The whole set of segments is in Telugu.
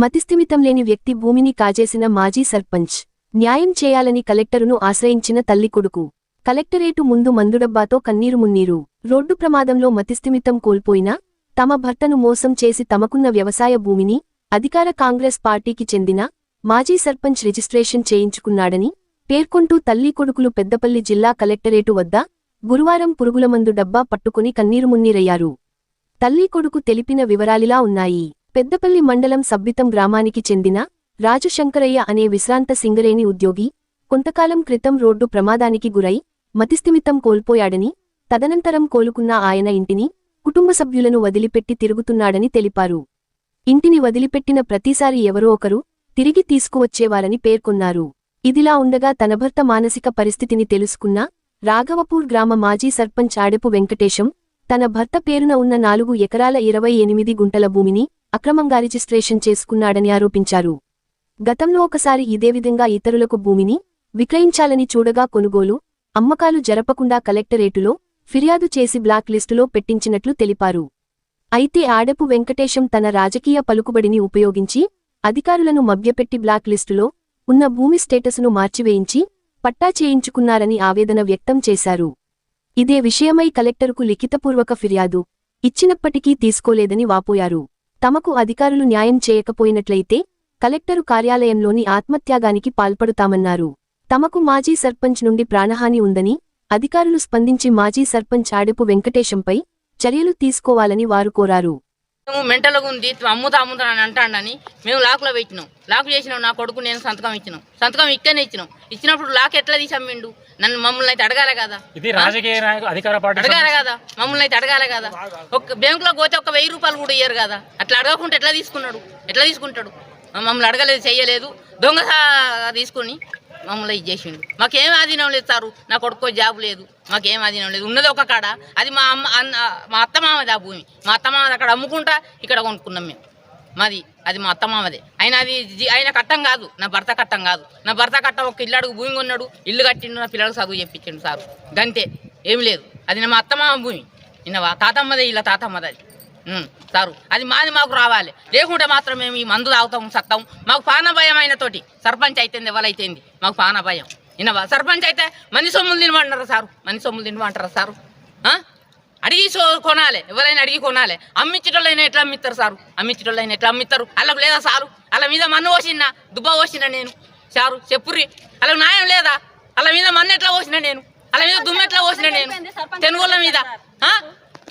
మతిస్థిమితం లేని వ్యక్తి భూమిని కాజేసిన మాజీ సర్పంచ్ న్యాయం చేయాలని కలెక్టరును ఆశ్రయించిన తల్లి కొడుకు. కలెక్టరేటు ముందు మందుడబ్బాతో కన్నీరు మున్నీరు. రోడ్డు ప్రమాదంలో మతిస్థిమితం కోల్పోయినా తమ భర్తను మోసం చేసి తమకున్న వ్యవసాయ భూమిని అధికార కాంగ్రెస్ పార్టీకి చెందిన మాజీ సర్పంచ్ రిజిస్ట్రేషన్ చేయించుకున్నాడని పేర్కొంటూ తల్లి కొడుకులు పెద్దపల్లి జిల్లా కలెక్టరేటు వద్ద గురువారం పురుగులమందు డబ్బా పట్టుకుని కన్నీరుమున్నీరయ్యారు. తల్లి కొడుకు తెలిపిన వివరాలిలా ఉన్నాయి. పెద్దపల్లి మండలం సబ్బితం గ్రామానికి చెందిన రాజు శంకరయ్య అనే విశ్రాంత సింగరేణి ఉద్యోగి కొంతకాలం క్రితం రోడ్డు ప్రమాదానికి గురై మతిస్థిమితం కోల్పోయాడని, తదనంతరం కోలుకున్న ఆయన ఇంటిని, కుటుంబ సభ్యులను వదిలిపెట్టి తిరుగుతున్నాడని తెలిపారు. ఇంటిని వదిలిపెట్టిన ప్రతిసారి ఎవరో ఒకరు తిరిగి తీసుకువచ్చేవారని పేర్కొన్నారు. ఇదిలా ఉండగా తన భర్త మానసిక పరిస్థితిని తెలుసుకున్న రాఘవపూర్ గ్రామ మాజీ సర్పంచ్ ఆడెపు వెంకటేశం తన భర్త పేరున ఉన్న 4 ఎకరాల 28 గుంటల భూమిని అక్రమంగా రిజిస్ట్రేషన్ చేసుకున్నాడని ఆరోపించారు. గతంలో ఒకసారి ఇదే విధంగా ఇతరులకు భూమిని విక్రయించాలని చూడగా కొనుగోలు, అమ్మకాలు జరపకుండా కలెక్టరేటులో ఫిర్యాదు చేసి బ్లాక్ లిస్టులో పెట్టించినట్లు తెలిపారు. అయితే ఆడెపు వెంకటేశం తన రాజకీయ పలుకుబడిని ఉపయోగించి అధికారులను మభ్యపెట్టి బ్లాక్ లిస్టులో ఉన్న భూమి స్టేటసును మార్చివేయించి పట్టా చేయించుకున్నారని ఆవేదన వ్యక్తం చేశారు. ఇదే విషయమై కలెక్టరుకు లిఖితపూర్వక ఫిర్యాదు ఇచ్చినప్పటికీ తీసుకోలేదని వాపోయారు. తమకు అధికారులు న్యాయం చేయకపోయినట్లయితే కలెక్టరు కార్యాలయంలోని ఆత్మత్యాగానికి పాల్పడుతామన్నారు. తమకు మాజీ సర్పంచ్ నుండి ప్రాణహాని ఉందని అధికారులు స్పందించి మాజీ సర్పంచ్ ఆడెపు వెంకటేశంపై చర్యలు తీసుకోవాలని వారు కోరారు. మెంటలుగా ఉంది, అమ్ముతా అని అంటాడని మేము లాకులో పెట్టినాం. లాకు చేసినాం. నా కొడుకు నేను సంతకం ఇచ్చినాం. సంతకం ఇక్కడనే ఇచ్చినప్పుడు లాక్ ఎట్లా తీసమ్మిండు? మమ్మల్ని అయితే అడగాలి కదా, అడగాలి కదా, మమ్మల్ని అయితే అడగాలి కదా. ఒక బ్యాంకులో పోతే ఒక 1000 రూపాయలు కూడా ఇయ్యరు కదా. అట్లా అడగకుండా ఎట్లా తీసుకుంటాడు? మమ్మల్ని అడగలేదు, చెయ్యలేదు, దొంగ తీసుకుని మమ్మల్ని ఇది చేసిండు. మాకేం ఆధీనం లేదు సారు. నా కొడుకో జాబ్ లేదు, మాకేం ఆధీనం లేదు. ఉన్నది ఒక కాడ, అది మా అత్తమామది. ఆ భూమి మా అత్తమామది. అక్కడ అమ్ముకుంటా ఇక్కడ కొనుక్కున్నాం మేము. మాది అది మా అత్తమామదే. ఆయన అది ఆయన కట్టం కాదు, నా భర్త కట్టం కాదు. నా భర్త కట్టం ఒక ఇల్లు అడుగు భూమి కొన్నాడు, ఇల్లు కట్టిండు, నా పిల్లలకు చదువు చెప్పించండు సారు. గంతే, ఏమి లేదు. అది మా అత్తమామ భూమి. నిన్నవా తాతమ్మదే, ఇలా తాతమ్మది అది సారు. అది మాది మాకు రావాలి. లేకుంటే మాత్రం మేము ఈ మందు తాగుతాం, సత్తాం. మాకు పానభయం అయినతోటి సర్పంచ్ అయితేంది, ఎవరైతేంది, మాకు పానభయం. వినవా? సర్పంచ్ అయితే మంది సొమ్ములు తినమంటారా సారు? మంది సొమ్ములు తినమంటారా సారు? అడిగి కొనాలి, ఎవరైనా అడిగి కొనాలి. అమ్మించేటోళ్ళైనా ఎట్లా అమ్మిస్తారు సారు? అమ్మించేటోళ్ళైనా ఎట్లా అమ్మిస్తారు? అలా లేదా సారు? అలా మీద మన్ను పోసినా, దుబ్బ పోసినా నేను సారు? చెప్పుర్రి, అలా న్యాయం లేదా? అలా మీద మన్ను ఎట్లా పోసినా నేను? అలా మీద దుమ్ము ఎట్లా పోసినా నేను? తెనుగోళ్ళ మీద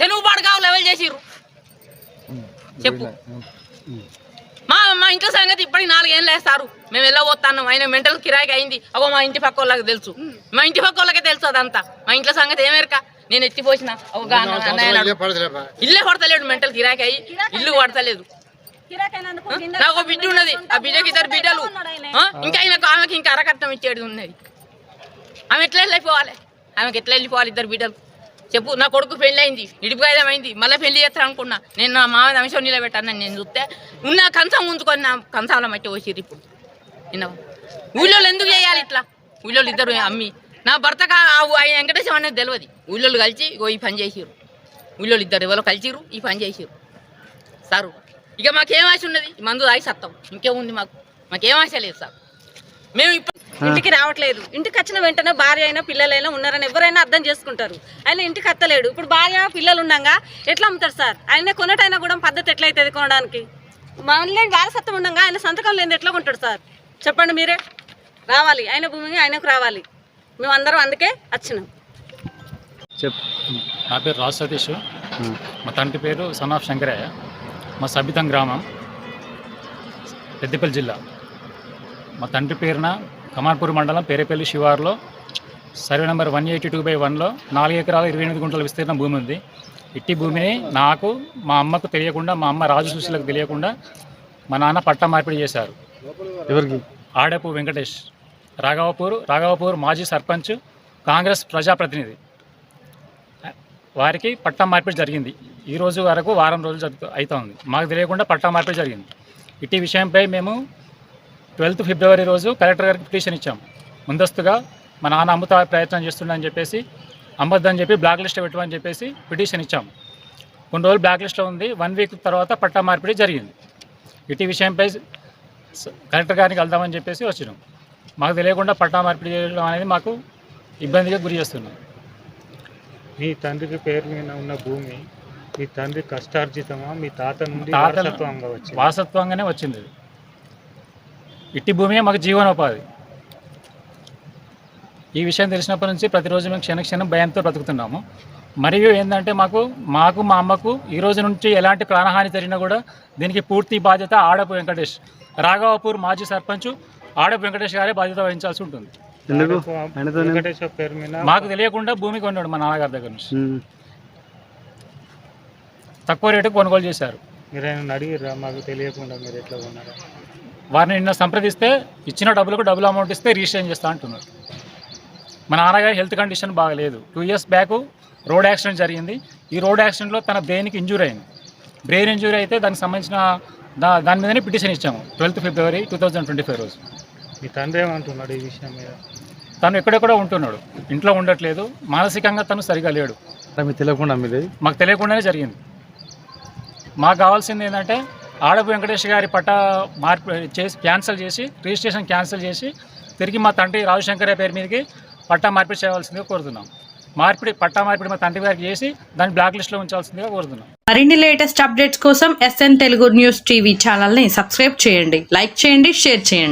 తెనుగు పాడు కావాలి ఎవరు చేసిర్రు చెప్పు. మా ఇంట్లో సంగతి ఇప్పటికి 4 ఏళ్ళు వేస్తారు. మేము వెళ్ళబోతాను. ఆయన మెంటల్ కిరాయికి అయింది. అగో మా ఇంటి పక్క వాళ్ళకి తెలుసు, మా ఇంటి పక్క వాళ్ళకే తెలుసు అదంతా. మా ఇంట్లో సంగతి ఏమేరక నేను ఎత్తిపోసిన ఇల్లే పడతలేడు. మెంటల్ కిరాయికి అయ్యి ఇల్లు పడతలేదు. నాకు ఒక బిడ్డ ఉన్నది, ఆ బిడ్డకి 2 బిడ్డలు. ఇంకా ఆమెకి ఇంకా అరకట్నం ఇచ్చేది ఉన్నది. ఆమె ఎట్లా వెళ్ళిపోవాలి? ఆమెకి ఎట్లా వెళ్ళిపోవాలి? 2 బిడ్డలు చెప్పు. నా కొడుకు పెళ్లి అయింది, నిడిపోయేదం అయింది, మళ్ళీ పెళ్లి చేస్తాను అనుకున్నా. నేను నా మామది అంశం నిలబెట్టాను. నేను చూస్తే ఉన్న కంచం ఉంచుకొని నా కంచాల మట్టి పోసిర్రు. ఇప్పుడు విన్నావా? ఊళ్ళో ఎందుకు చేయాలి ఇట్లా? ఊళ్ళో 2 అమ్మి నా భర్తగా ఆయన వెంకటేశం అనేది తెలియదు. ఊళ్ళో కలిసి ఈ పని చేసిర్రు. ఊళ్ళో 2 ఎవరో కలిసిర్రు, ఈ పని చేసిర్రు సారు. ఇక మాకేం ఆశ ఉన్నది? మందు తాగి సత్తాం, ఇంకేముంది మాకేం ఆశ లేదు సార్. మేము ఇప్పుడు ఇంటికి రావట్లేదు. ఇంటికి వచ్చిన వెంటనే భార్య అయినా పిల్లలైనా ఉన్నారని ఎవరైనా అర్థం చేసుకుంటారు. ఆయన ఇంటికి అత్తలేడు. ఇప్పుడు భార్య పిల్లలు ఉండగా ఎట్లా అమ్ముతారు సార్? ఆయన కొనటైనా కూడా పద్ధతి ఎట్లయితుంది కొనడానికి? మళ్ళీ వారసత్వం ఉండగా ఆయన సంతకం లేని ఎట్లా కొంటాడు సార్? చెప్పండి మీరే. రావాలి, ఆయన భూమి ఆయనకు రావాలి. మేము అందరం అందుకే వచ్చినాం. నా పేరు రాజు సతీష్. మా తండ్రి పేరు సన్ ఆఫ్ శంకరయ్య. మా సబితం గ్రామం, పెద్దపల్లి జిల్లా. మా తండ్రి పేరున కమాన్పూర్ మండలం పేరేపల్లి శివారులో సర్వే నెంబర్ 182/1లో 4 ఎకరాల 28 గుంటల విస్తీర్ణ భూమి ఉంది. ఇట్టి భూమిని నాకు, మా అమ్మకు తెలియకుండా, మా అమ్మ రాజు సుశీలకు తెలియకుండా మా నాన్న పట్టా మార్పిడి చేశారు. ఎవరికి? ఆడెపు వెంకటేష్, రాఘవపూర్ మాజీ సర్పంచ్, కాంగ్రెస్ ప్రజాప్రతినిధి. వారికి పట్టా మార్పిడి జరిగింది. ఈ రోజు వరకు వారం రోజులు అవుతుంది. మాకు తెలియకుండా పట్టా మార్పిడి జరిగింది. ఇట్టి విషయంపై మేము 12 ఫిబ్రవరి రోజు కలెక్టర్ గారికి పిటిషన్ ఇచ్చాం. ముందస్తుగా మా నాన్న అమ్ముతా ప్రయత్నం చేస్తుండని చెప్పేసి, అమ్మొద్దని చెప్పి బ్లాక్ లిస్ట్ పెట్టమని చెప్పేసి పిటిషన్ ఇచ్చాం. కొన్ని రోజులు బ్లాక్ లిస్ట్లో ఉంది. 1 వీక్ తర్వాత పట్టా మార్పిడి జరిగింది. ఇటీ విషయంపై కలెక్టర్ గారిని కలుద్దామని చెప్పేసి వచ్చినాం. మాకు తెలియకుండా పట్టా మార్పిడి చేయడం అనేది మాకు ఇబ్బందిగా గురి చేస్తున్నాం. మీ తండ్రికి పేరు మీద ఉన్న భూమి మీ తండ్రి కష్టార్జితమా, మీ తాత నుండి తాత వారసత్వంగా వచ్చింది? వారసత్వంగానే వచ్చింది. ఇట్టి భూమియే మాకు జీవనోపాధి. ఈ విషయం తెలిసినప్పటి నుంచి ప్రతిరోజు మేము క్షణక్షణం భయంతో బ్రతుకుతున్నాము. మరియు ఏంటంటే మాకు మా అమ్మకు ఈ రోజు నుంచి ఎలాంటి ప్రాణహాని జరిగినా కూడా దీనికి పూర్తి బాధ్యత ఆడపు వెంకటేష్, రాఘవపూర్ మాజీ సర్పంచ్ ఆడపు వెంకటేష్ గారే బాధ్యత వహించాల్సి ఉంటుంది. వెంకటేశ్వర పేరు మీద మాకు తెలియకుండా భూమి కొన్నాడు మా నాన్నగారి దగ్గర నుంచి. తక్కువ రేటుకు కొనుగోలు చేశారు. మీరు ఆయన అడిగిర్రా మాకు తెలియకుండా మీరు ఎట్లా ఉన్నారా? వారిని నిన్న సంప్రదిస్తే ఇచ్చిన డబ్బులకు డబుల్ అమౌంట్ ఇస్తే రిజిస్ట్రేషన్ చేస్తా అంటున్నారు. మా నాన్నగారి హెల్త్ కండిషన్ బాగలేదు. 2 years బ్యాక్ రోడ్ యాక్సిడెంట్ జరిగింది. ఈ రోడ్ యాక్సిడెంట్లో తన బ్రెయిన్కి ఇంజూరీ అయింది. బ్రెయిన్ ఇంజూరీ అయితే దానికి సంబంధించిన దాని మీదనే పిటిషన్ ఇచ్చాము 12th February 2025 రోజు. మీ తండ్రి ఏమంటున్నాడు ఈ విషయం మీద? తను ఎక్కడెక్కడో ఉంటున్నాడు, ఇంట్లో ఉండట్లేదు. మానసికంగా తను సరిగా లేడు. మీకు తెలియకుండా మీది? మాకు తెలియకుండానే జరిగింది. మాకు కావాల్సింది ఏంటంటే ఆడపు వెంకటేష్ గారి పట్టా క్యాన్సిల్ చేసి రిజిస్ట్రేషన్ క్యాన్సిల్ చేసి తిరిగి మా తండ్రి రాజశంకర్ పేరు మీదకి పట్టా మార్పిడి చేయవలసిందిగా కోరుతున్నాం. పట్టా మార్పిడి మా తండ్రి గారికి చేసి దాన్ని బ్లాక్ లిస్ట్లో ఉంచాల్సిందిగా కోరుతున్నాం. మరిన్ని లేటెస్ట్ అప్డేట్స్ కోసం SN తెలుగు న్యూస్ టీవీ ఛానల్ని సబ్స్క్రైబ్ చేయండి, లైక్ చేయండి, షేర్ చేయండి.